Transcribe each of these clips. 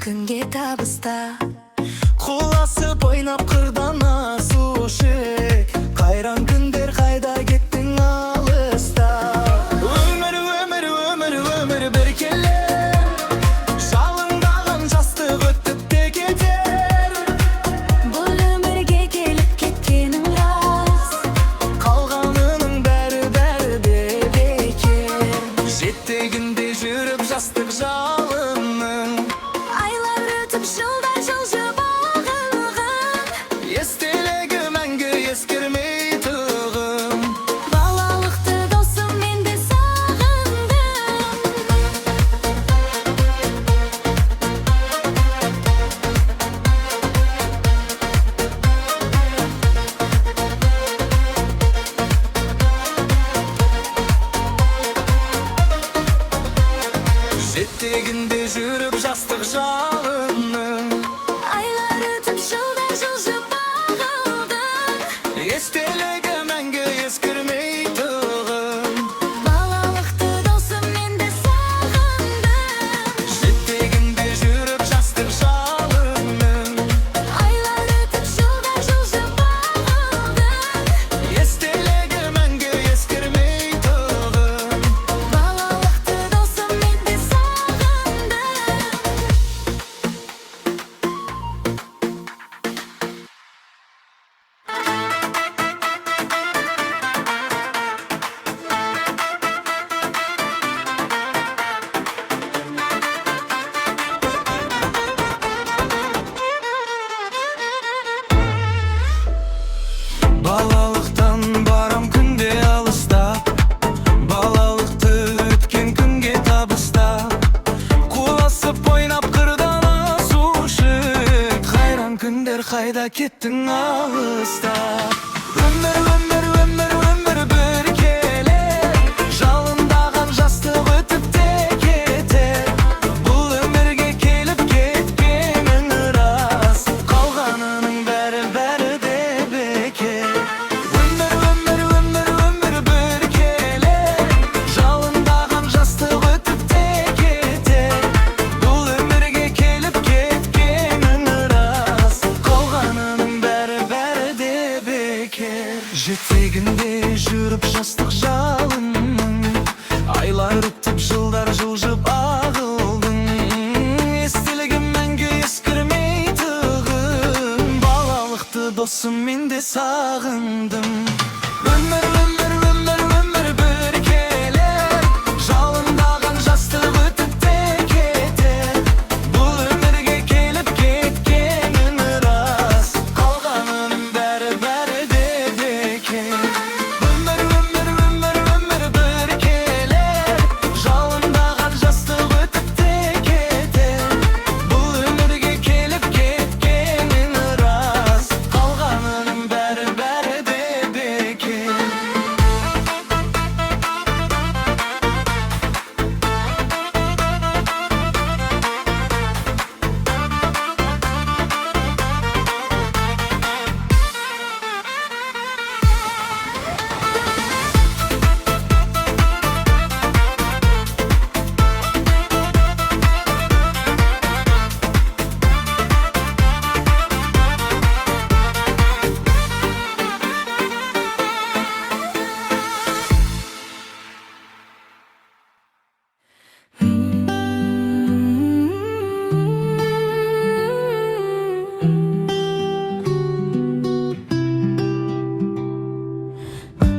күнге табыста. Құласып ойнап қырдан асушы, қайран күндер қайда кеттің алыста. Өмір, өмір, өмір, өмір бір келер, жалындаған жастық өтіп те кетер. Бұл өмірге келіп кеткенің рас, Қалғанының бәрі де бекер. Жетегінде жүріп жастық жалынның, айлар өтіп жылдар жылжып ағылған. естелігі мәңгі ескермей тұғын. Балалықты досым мен де сағындым. Жетегінде жүріп жастық жалынның, Айлар өтіп жылдар жылжып ағылған. естелігі мәңгі ескермей тұғын. Балалықты досым мен де сағындым. Жетегінде жүріп жастық жалынның, Айлар өтіп жылдар жылжып ағылған. естелігі мәңгі ескермей тұғын. Балалықты досым мен де сағындым. Балалықтан барам күнде алыстап, балалықты өткен күнге табыстап. Құласып ойнап қырдан асушы, қайран күндер қайда кеттің алыстап. Өмір, өмір, өмір, өмір бір келер, жалындаған жастық өтіп те кетер. Бұл өмірге келіп кеткенің рас, қалғанының бәрі де бекер. Өмір, өмір, өмір, өмір бір келер, жалындаған жастық өтіп те кетер. Бұл өмірге келіп кеткенің рас, қалғанының бәрі де бекер. Жетегінде жүріп жастық жалынның, айлар өтіп жылдар жылжып ағылдың. Естелігі мәңгі ескермей тұғын. Балалықты досым мен де сағындым. Өмір, өмір, өмір, өмір бір келер, жалындаған жастық өтіп те кетер. Бұл өмірге келіп кеткенің рас, қалғанының бәрі де бекер. Өмір, өмір, өмір, өмір бір келер, жалындаған жастық өтіп те кетер. Бұл өмірге келіп кеткенің рас, қалғанының бәрі де бекер.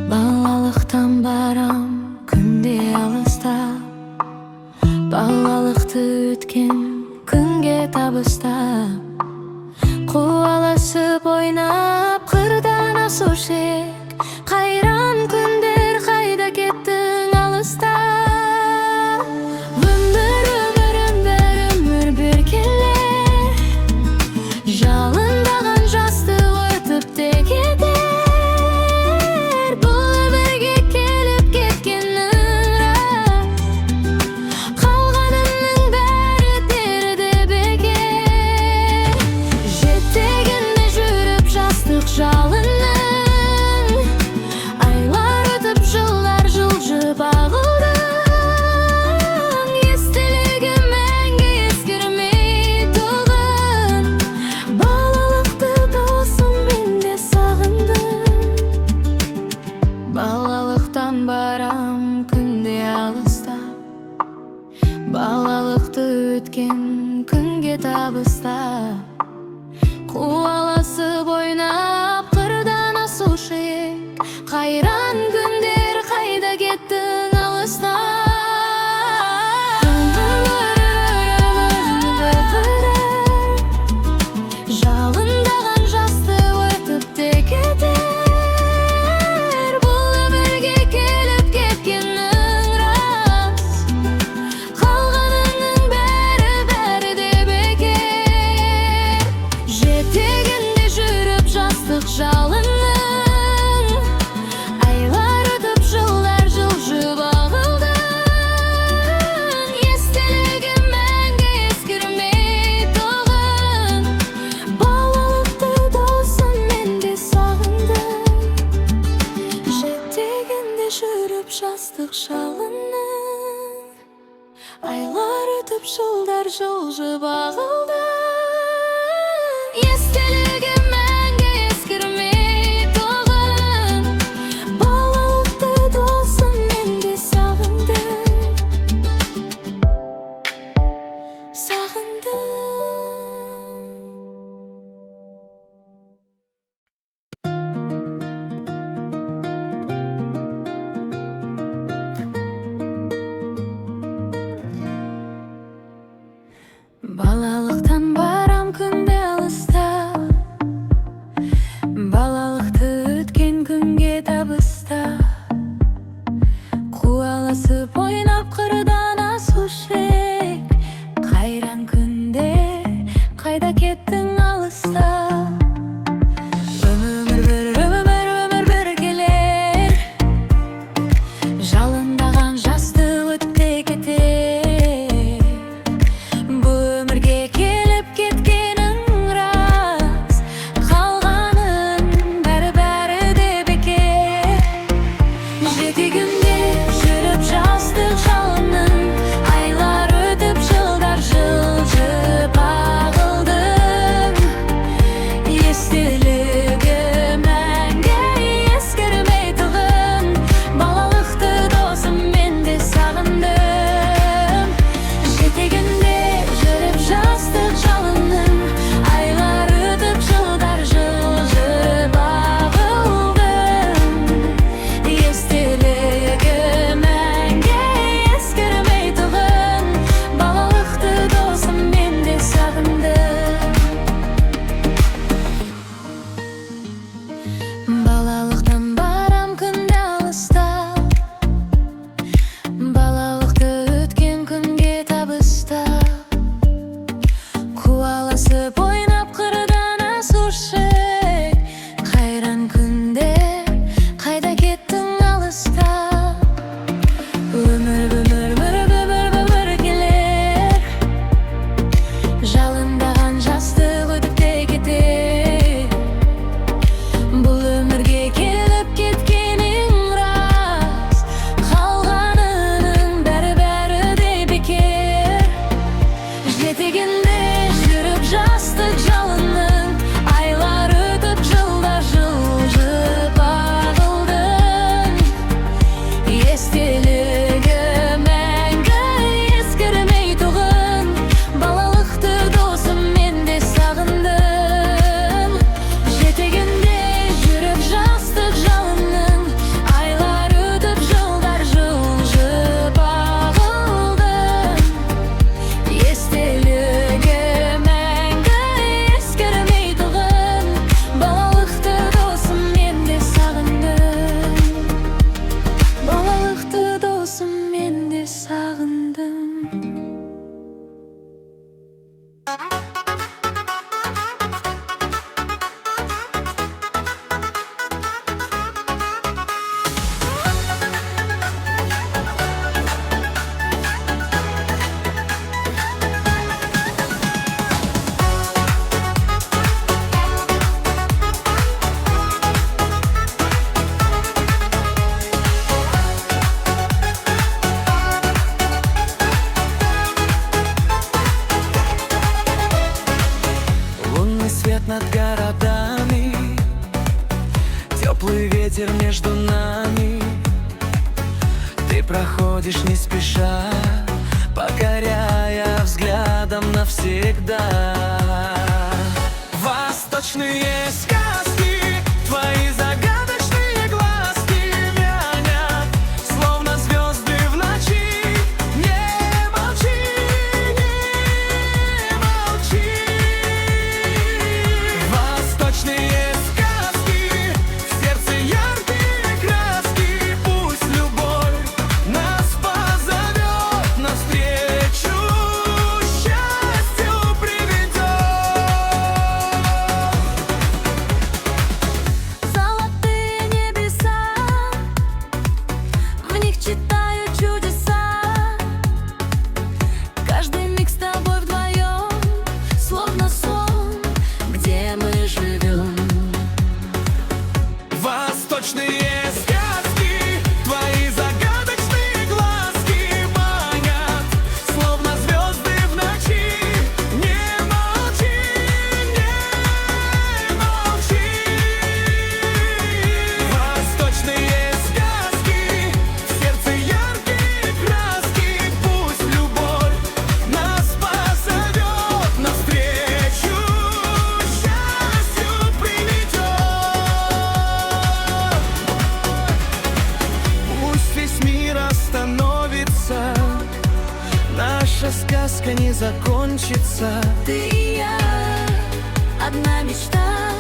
Балалықтан барам күнде алыстап, балалықты өткен күнге табыстап. Қуаласып ойнап қырдан асушы, қайран күндер қайда кеттің алыста. Өмір, өмір, өмір, өмір бір келер, жалындаған жастық өтіп те кетер. Бұл өмірге келіп кеткенің рас, қалғанының бәрі де бекер. Жетегінде жүріп жастық жалынның, жалынның. Айлар өтіп жылдар жылжып ағылдың. Естелігім мәңгі ескірмей тұғын. Балалықты досым мен де сағындым. Жетегінде жүріп жастық жалынның. Айлар өтіп жылдар жылжып ағылды. Естелігім мәңгі ескірмей тұғын. Балалықты досым мен де сағындым. Балалықтан барам күнде алыста. Балалықты өткен күнге табыста. Қуаласып ойнап қырдан асушы ек. Қайран күнде қайда кеттің алыста. Өмір бір келер. Жалындаған жасты өтте кетер. Бұл өмірге келіп кеткенің рас. Қалғанын бәрі де бекер. Жетегінде жүріп жастық жалынның. Айлар өтіп жылдар жылжып ағылдың. Естелігі мәңгі ескірмей тұғын. Балалықты досым мен де сағындым. Жетегінде жүріп жастық жалынның. Айлар өтіп жылдар жылжып ағылдың. Естелігі мәңгі ескірмей тұғын. Балалықты досым мен де сағындым. Балалықтан барам күнде алыста. Балалықты өткен күнге табыста. Қуаласып ойнап қырдан асушы ек. Қайран күнде қайда кеттің алыста. Өмір келер. Жалындаған жастық өтіп те кетер. Бұл өмірге келіп кеткенің рас. Қалғанының бәрі де бекер. Жетегінде жүріп жастық жалынның. Айлар өтіп жылдар жылжып ағылдың. Естелігі мәңгі ескірмей тұғын. Балалықты досым мен де сағындым. Жетегінде жүріп жастық жалынның. Айлар өтіп жылдар жылжып ағылдың. Естелігі мәңгі ескірмей тұғын. Балалықты досым мен де сағындым. Балалықты досым мен де сағындым. Лунный свет над городами, теплый ветер между нами. Ты проходишь не спеша, покоряя взглядом навсегда. Восточные сказки, твои загадочные глазки вянят, словно звезды в ночи. Не молчи, не молчи. Восточные сказки, в сердце яркие краски. Пусть любовь нас позовет навстречу, счастью приведет. сказка не закончится. Ты и я, одна мечта.